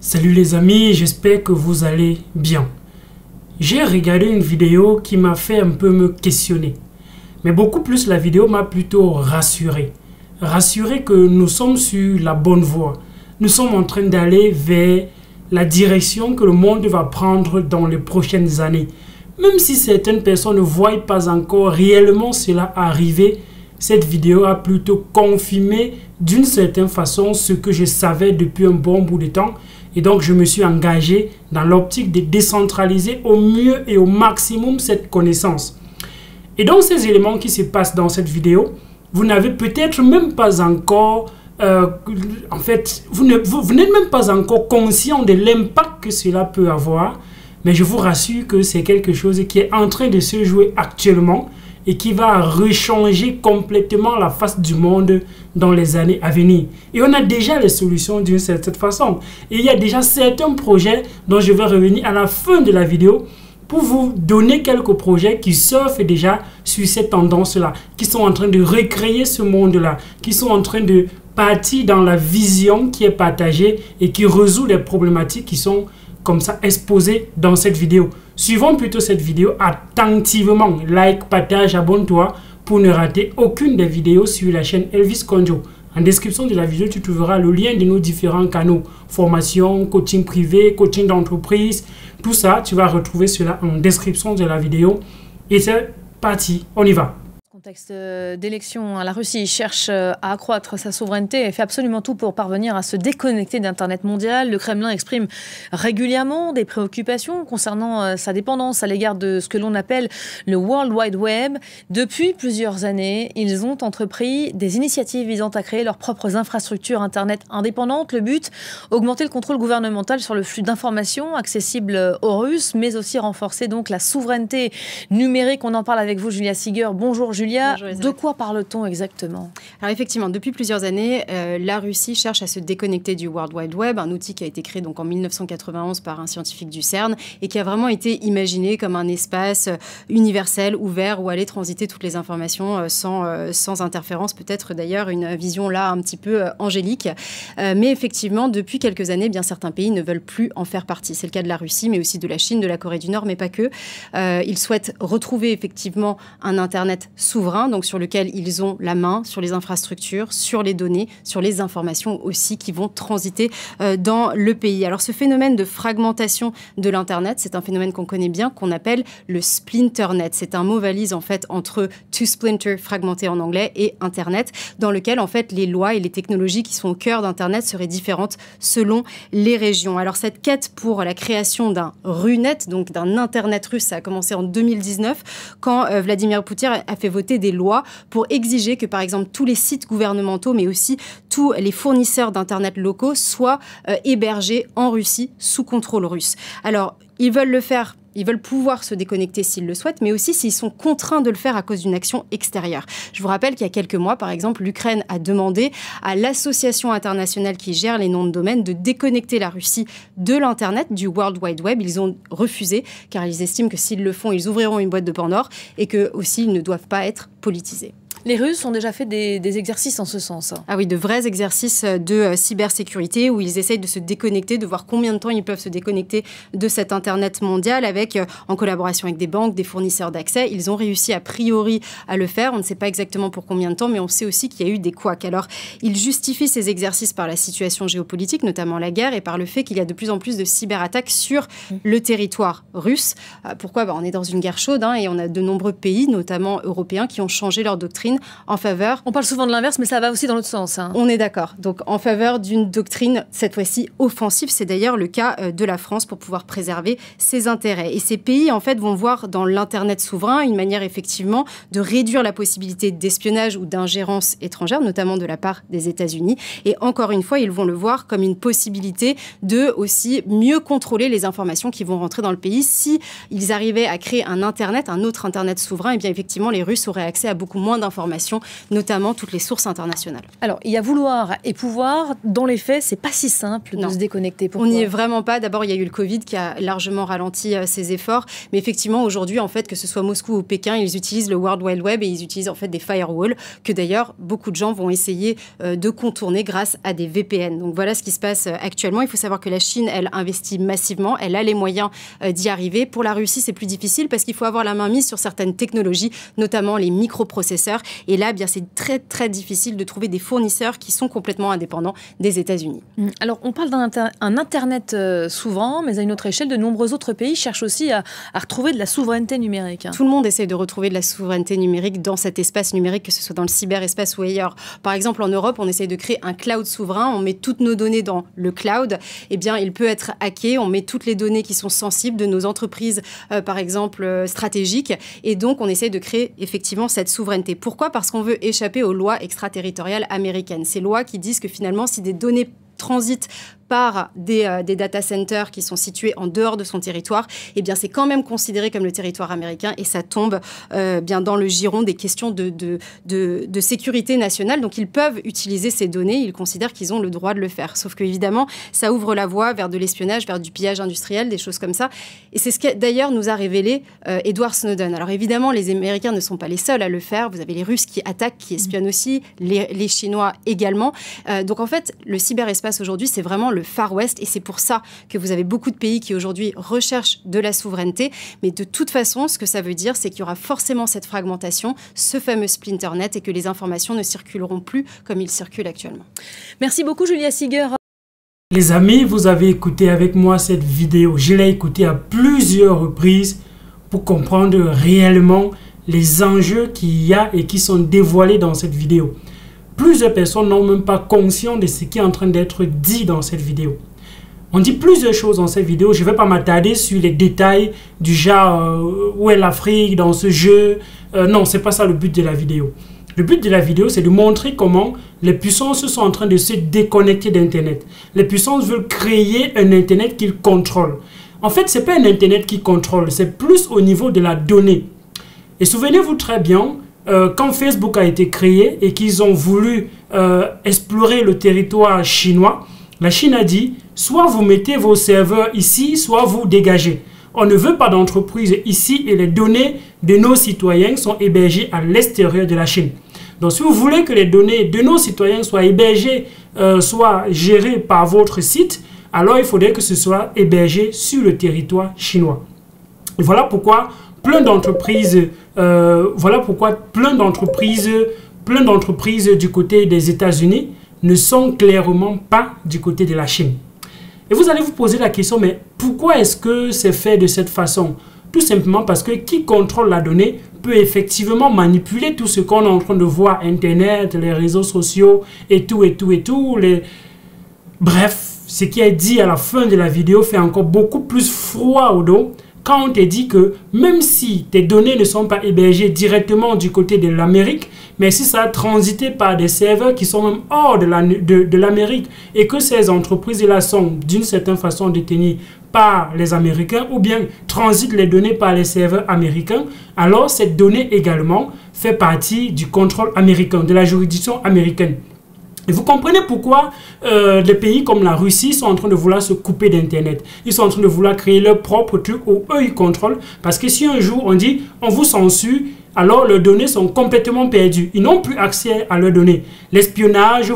Salut les amis, j'espère que vous allez bien. J'ai regardé une vidéo qui m'a fait un peu me questionner. Mais beaucoup plus, la vidéo m'a plutôt rassuré. Rassuré que nous sommes sur la bonne voie. Nous sommes en train d'aller vers la direction que le monde va prendre dans les prochaines années. Même si certaines personnes ne voient pas encore réellement cela arriver, cette vidéo a plutôt confirmé d'une certaine façon ce que je savais depuis un bon bout de temps. Et donc, je me suis engagé dans l'optique de décentraliser au mieux et au maximum cette connaissance. Et donc, ces éléments qui se passent dans cette vidéo, vous n'avez peut-être même pas encore... vous n'êtes même pas encore conscient de l'impact que cela peut avoir. Mais je vous rassure que c'est quelque chose qui est en train de se jouer actuellement et qui va rechanger complètement la face du monde dans les années à venir. Et on a déjà les solutions d'une certaine façon. Et il y a déjà certains projets dont je vais revenir à la fin de la vidéo pour vous donner quelques projets qui surfent déjà sur cette tendance-là, qui sont en train de recréer ce monde-là, qui sont en train de partir dans la vision qui est partagée et qui résout les problématiques qui sont comme ça exposées dans cette vidéo. Suivons plutôt cette vidéo attentivement. Like, partage, abonne-toi pour ne rater aucune des vidéos sur la chaîne Elvis Konjo. En description de la vidéo, tu trouveras le lien de nos différents canaux. Formation, coaching privé, coaching d'entreprise. Tout ça, tu vas retrouver cela en description de la vidéo. Et c'est parti, on y va. Contexte d'élection, la Russie cherche à accroître sa souveraineté et fait absolument tout pour parvenir à se déconnecter d'Internet mondial. Le Kremlin exprime régulièrement des préoccupations concernant sa dépendance à l'égard de ce que l'on appelle le World Wide Web. Depuis plusieurs années, ils ont entrepris des initiatives visant à créer leurs propres infrastructures Internet indépendantes. Le but, augmenter le contrôle gouvernemental sur le flux d'informations accessibles aux Russes, mais aussi renforcer donc la souveraineté numérique. On en parle avec vous, Julia Seeger. Bonjour Julia. De quoi parle-t-on exactement? Alors effectivement, depuis plusieurs années, la Russie cherche à se déconnecter du World Wide Web, un outil qui a été créé donc en 1991 par un scientifique du CERN et qui a vraiment été imaginé comme un espace universel, ouvert, où allaient transiter toutes les informations sans interférence, peut-être d'ailleurs une vision là un petit peu angélique. Mais effectivement, depuis quelques années, bien certains pays ne veulent plus en faire partie. C'est le cas de la Russie, mais aussi de la Chine, de la Corée du Nord, mais pas que. Ils souhaitent retrouver effectivement un Internet souverain, donc sur lequel ils ont la main, sur les infrastructures, sur les données, sur les informations aussi qui vont transiter dans le pays. Alors ce phénomène de fragmentation de l'Internet, c'est un phénomène qu'on connaît bien, qu'on appelle le splinternet. C'est un mot valise en fait entre to splinter, fragmenté en anglais, et Internet, dans lequel en fait les lois et les technologies qui sont au cœur d'Internet seraient différentes selon les régions. Alors cette quête pour la création d'un RUNet, donc d'un Internet russe, ça a commencé en 2019 quand Vladimir Poutine a fait voter des lois pour exiger que, par exemple, tous les sites gouvernementaux, mais aussi tous les fournisseurs d'Internet locaux soient hébergés en Russie sous contrôle russe. Alors, ils veulent le faire. Ils veulent pouvoir se déconnecter s'ils le souhaitent, mais aussi s'ils sont contraints de le faire à cause d'une action extérieure. Je vous rappelle qu'il y a quelques mois, par exemple, l'Ukraine a demandé à l'association internationale qui gère les noms de domaine de déconnecter la Russie de l'Internet, du World Wide Web. Ils ont refusé, car ils estiment que s'ils le font, ils ouvriront une boîte de Pandore et que aussi ils ne doivent pas être politisés. Les Russes ont déjà fait des exercices en ce sens. Ah oui, de vrais exercices de cybersécurité où ils essayent de se déconnecter, de voir combien de temps ils peuvent se déconnecter de cet Internet mondial avec, en collaboration avec des banques, des fournisseurs d'accès. Ils ont réussi a priori à le faire. On ne sait pas exactement pour combien de temps, mais on sait aussi qu'il y a eu des couacs. Alors, ils justifient ces exercices par la situation géopolitique, notamment la guerre, et par le fait qu'il y a de plus en plus de cyberattaques sur le territoire russe. Pourquoi? On est dans une guerre chaude et on a de nombreux pays, notamment européens, qui ont changé leur doctrine en faveur... On parle souvent de l'inverse, mais ça va aussi dans l'autre sens. On est d'accord. Donc, en faveur d'une doctrine, cette fois-ci, offensive. C'est d'ailleurs le cas de la France pour pouvoir préserver ses intérêts. Et ces pays, en fait, vont voir dans l'Internet souverain une manière, effectivement, de réduire la possibilité d'espionnage ou d'ingérence étrangère, notamment de la part des États-Unis. Et encore une fois, ils vont le voir comme une possibilité de aussi mieux contrôler les informations qui vont rentrer dans le pays. Si ils arrivaient à créer un Internet, un autre Internet souverain, et bien, effectivement, les Russes auraient accès à beaucoup moins d'informations informations, notamment toutes les sources internationales. Alors, il y a vouloir et pouvoir. Dans les faits, c'est pas si simple de se déconnecter. Pourquoi ? On n'y est vraiment pas. D'abord, il y a eu le Covid qui a largement ralenti ces efforts. Mais effectivement, aujourd'hui, en fait, que ce soit Moscou ou Pékin, ils utilisent le World Wide Web et ils utilisent en fait des firewalls que d'ailleurs, beaucoup de gens vont essayer de contourner grâce à des VPN. Donc voilà ce qui se passe actuellement. Il faut savoir que la Chine, elle investit massivement. Elle a les moyens d'y arriver. Pour la Russie, c'est plus difficile parce qu'il faut avoir la main mise sur certaines technologies, notamment les microprocesseurs. Et là, bien, c'est très, très difficile de trouver des fournisseurs qui sont complètement indépendants des États-Unis. Alors, on parle d'un Internet souverain, mais à une autre échelle, de nombreux autres pays cherchent aussi à retrouver de la souveraineté numérique. Tout le monde essaie de retrouver de la souveraineté numérique dans cet espace numérique, que ce soit dans le cyberespace ou ailleurs. Par exemple, en Europe, on essaie de créer un cloud souverain. On met toutes nos données dans le cloud. Eh bien, il peut être hacké. On met toutes les données qui sont sensibles de nos entreprises, par exemple, stratégiques. Et donc, on essaie de créer effectivement cette souveraineté. Pourquoi ? Parce qu'on veut échapper aux lois extraterritoriales américaines. Ces lois qui disent que finalement, si des données transitent par des data centers qui sont situés en dehors de son territoire, eh bien c'est quand même considéré comme le territoire américain et ça tombe bien dans le giron des questions de sécurité nationale. Donc ils peuvent utiliser ces données, ils considèrent qu'ils ont le droit de le faire. Sauf que évidemment, ça ouvre la voie vers de l'espionnage, vers du pillage industriel, des choses comme ça. Et c'est ce que d'ailleurs nous a révélé Edward Snowden. Alors évidemment, les Américains ne sont pas les seuls à le faire. Vous avez les Russes qui attaquent, qui espionnent aussi, les Chinois également. Donc en fait, le cyberespace aujourd'hui, c'est vraiment le Far West et c'est pour ça que vous avez beaucoup de pays qui aujourd'hui recherchent de la souveraineté. Mais de toute façon, ce que ça veut dire, c'est qu'il y aura forcément cette fragmentation, ce fameux splinternet et que les informations ne circuleront plus comme ils circulent actuellement. Merci beaucoup Julia Seeger. Les amis, vous avez écouté avec moi cette vidéo. Je l'ai écoutée à plusieurs reprises pour comprendre réellement les enjeux qu'il y a et qui sont dévoilés dans cette vidéo. Plusieurs personnes n'ont même pas conscience de ce qui est en train d'être dit dans cette vidéo. On dit plusieurs choses dans cette vidéo. Je ne vais pas m'attarder sur les détails du genre où est l'Afrique dans ce jeu. Non, ce n'est pas ça le but de la vidéo. Le but de la vidéo, c'est de montrer comment les puissances sont en train de se déconnecter d'Internet. Les puissances veulent créer un Internet qu'ils contrôlent. En fait, ce n'est pas un Internet qu'ils contrôlent, c'est plus au niveau de la donnée. Et souvenez-vous très bien, quand Facebook a été créé et qu'ils ont voulu explorer le territoire chinois, la Chine a dit, soit vous mettez vos serveurs ici, soit vous dégagez. On ne veut pas d'entreprise ici et les données de nos citoyens sont hébergées à l'extérieur de la Chine. Donc si vous voulez que les données de nos citoyens soient hébergées, soient gérées par votre site, alors il faudrait que ce soit hébergé sur le territoire chinois. Et voilà pourquoi plein d'entreprises du côté des États-Unis ne sont clairement pas du côté de la Chine. Et vous allez vous poser la question, mais pourquoi est-ce que c'est fait de cette façon? Tout simplement parce que qui contrôle la donnée peut effectivement manipuler tout ce qu'on est en train de voir, Internet, les réseaux sociaux et tout. Bref, ce qui est dit à la fin de la vidéo fait encore beaucoup plus froid au dos quand on te dit que même si tes données ne sont pas hébergées directement du côté de l'Amérique, mais si ça a transité par des serveurs qui sont même hors de l'Amérique et que ces entreprises-là sont d'une certaine façon détenues par les Américains ou bien transitent les données par les serveurs américains, alors cette donnée également fait partie du contrôle américain, de la juridiction américaine. Et vous comprenez pourquoi des pays comme la Russie sont en train de vouloir se couper d'Internet. Ils sont en train de vouloir créer leur propre truc où eux ils contrôlent. Parce que si un jour on dit on vous censure, alors leurs données sont complètement perdues. Ils n'ont plus accès à leurs données. L'espionnage,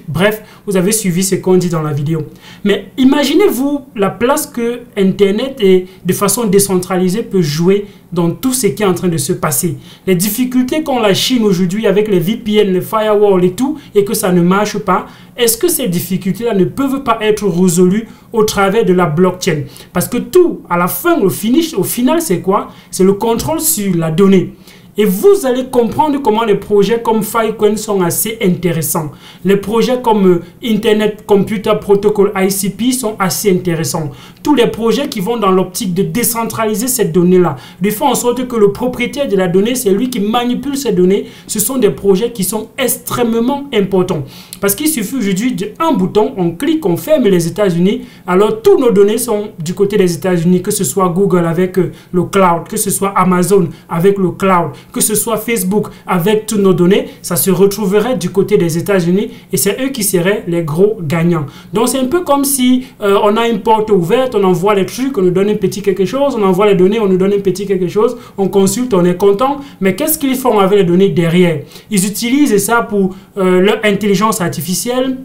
bref, vous avez suivi ce qu'on dit dans la vidéo. Mais imaginez-vous la place que Internet et de façon décentralisée peut jouer dans tout ce qui est en train de se passer. Les difficultés qu'ont la Chine aujourd'hui avec les VPN, les firewalls et tout, et que ça ne marche pas, est-ce que ces difficultés-là ne peuvent pas être résolues au travers de la blockchain? Parce que tout, à la fin, au final, c'est quoi? C'est le contrôle sur la donnée. Et vous allez comprendre comment les projets comme Filecoin sont assez intéressants. Les projets comme Internet Computer Protocol ICP sont assez intéressants. Tous les projets qui vont dans l'optique de décentraliser cette donnée-là, de faire en sorte que le propriétaire de la donnée, c'est lui qui manipule ces données, ce sont des projets qui sont extrêmement importants. Parce qu'il suffit aujourd'hui d'un bouton, on clique, on ferme les États-Unis, alors tous nos données sont du côté des États-Unis, que ce soit Google avec le cloud, que ce soit Amazon avec le cloud, que ce soit Facebook avec toutes nos données, ça se retrouverait du côté des États-Unis et c'est eux qui seraient les gros gagnants. Donc c'est un peu comme si on a une porte ouverte, on envoie les trucs, on nous donne un petit quelque chose, on envoie les données, on nous donne un petit quelque chose, on consulte, on est content, mais qu'est-ce qu'ils font avec les données derrière? Ils utilisent ça pour leur intelligence artificielle.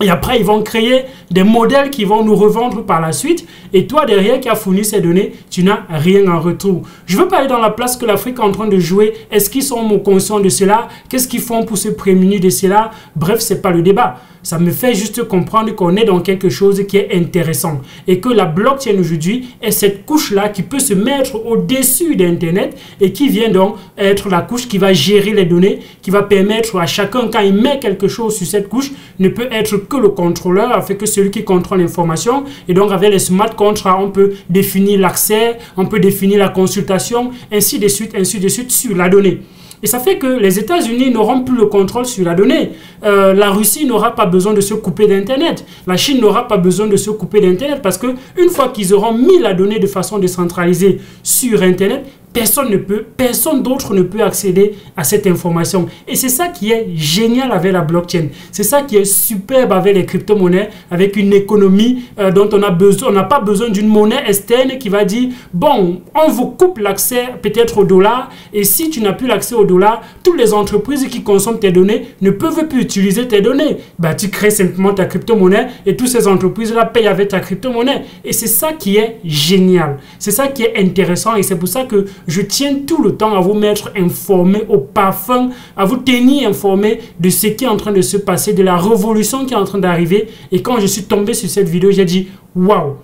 Et après, ils vont créer des modèles qui vont nous revendre par la suite. Et toi, derrière, qui a fourni ces données, tu n'as rien en retour. Je veux pas aller dans la place que l'Afrique est en train de jouer. Est-ce qu'ils sont conscients de cela? Qu'est-ce qu'ils font pour se prémunir de cela? Bref, c'est pas le débat. Ça me fait juste comprendre qu'on est dans quelque chose qui est intéressant. Et que la blockchain aujourd'hui est cette couche-là qui peut se mettre au-dessus d'Internet et qui vient donc être la couche qui va gérer les données, qui va permettre à chacun, quand il met quelque chose sur cette couche, ne peut être que le contrôleur, afin que celui qui contrôle l'information. Et donc avec les smart contracts, on peut définir l'accès, on peut définir la consultation, ainsi de suite sur la donnée. Et ça fait que les États-Unis n'auront plus le contrôle sur la donnée. La Russie n'aura pas besoin de se couper d'Internet. La Chine n'aura pas besoin de se couper d'Internet parce qu'une fois qu'ils auront mis la donnée de façon décentralisée sur Internet, personne d'autre ne peut accéder à cette information. Et c'est ça qui est génial avec la blockchain. C'est ça qui est superbe avec les crypto-monnaies, avec une économie dont on n'a pas besoin d'une monnaie externe qui va dire, bon, on vous coupe l'accès peut-être au dollar, et si tu n'as plus l'accès au dollar, toutes les entreprises qui consomment tes données ne peuvent plus utiliser tes données. Bah, tu crées simplement ta crypto-monnaie et toutes ces entreprises-là payent avec ta crypto-monnaie. Et c'est ça qui est génial. C'est ça qui est intéressant et c'est pour ça que je tiens tout le temps à vous mettre informé au parfum, à vous tenir informé de ce qui est en train de se passer, de la révolution qui est en train d'arriver. Et quand je suis tombé sur cette vidéo, j'ai dit, waouh,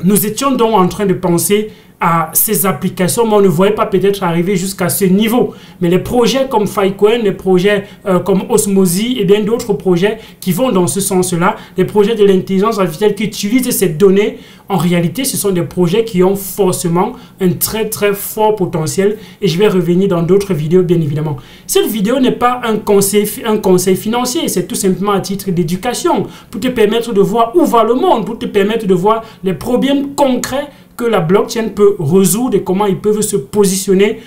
nous étions donc en train de penser à ces applications, mais on ne voyait pas peut-être arriver jusqu'à ce niveau. Mais les projets comme Filecoin, les projets comme Osmosis et bien d'autres projets qui vont dans ce sens-là, les projets de l'intelligence artificielle qui utilisent ces données, en réalité, ce sont des projets qui ont forcément un très très fort potentiel et je vais revenir dans d'autres vidéos bien évidemment. Cette vidéo n'est pas un conseil financier, c'est tout simplement à titre d'éducation pour te permettre de voir où va le monde, pour te permettre de voir les problèmes concrets que la blockchain peut résoudre et comment ils peuvent se positionner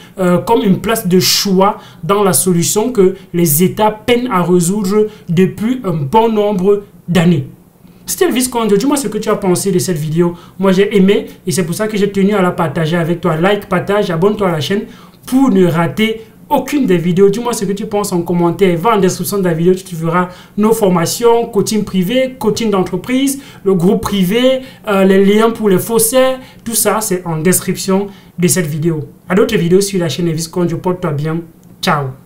comme une place de choix dans la solution que les États peinent à résoudre depuis un bon nombre d'années. C'était Elvis Conde, dis-moi ce que tu as pensé de cette vidéo. Moi j'ai aimé et c'est pour ça que j'ai tenu à la partager avec toi. Like, partage, abonne-toi à la chaîne pour ne rater aucune des vidéos. Dis-moi ce que tu penses en commentaire. Va en description de la vidéo, tu verras nos formations, coaching privé, coaching d'entreprise, le groupe privé, les liens pour les faussaires. Tout ça, c'est en description de cette vidéo. À d'autres vidéos sur la chaîne Elvis Conde, porte-toi bien. Ciao.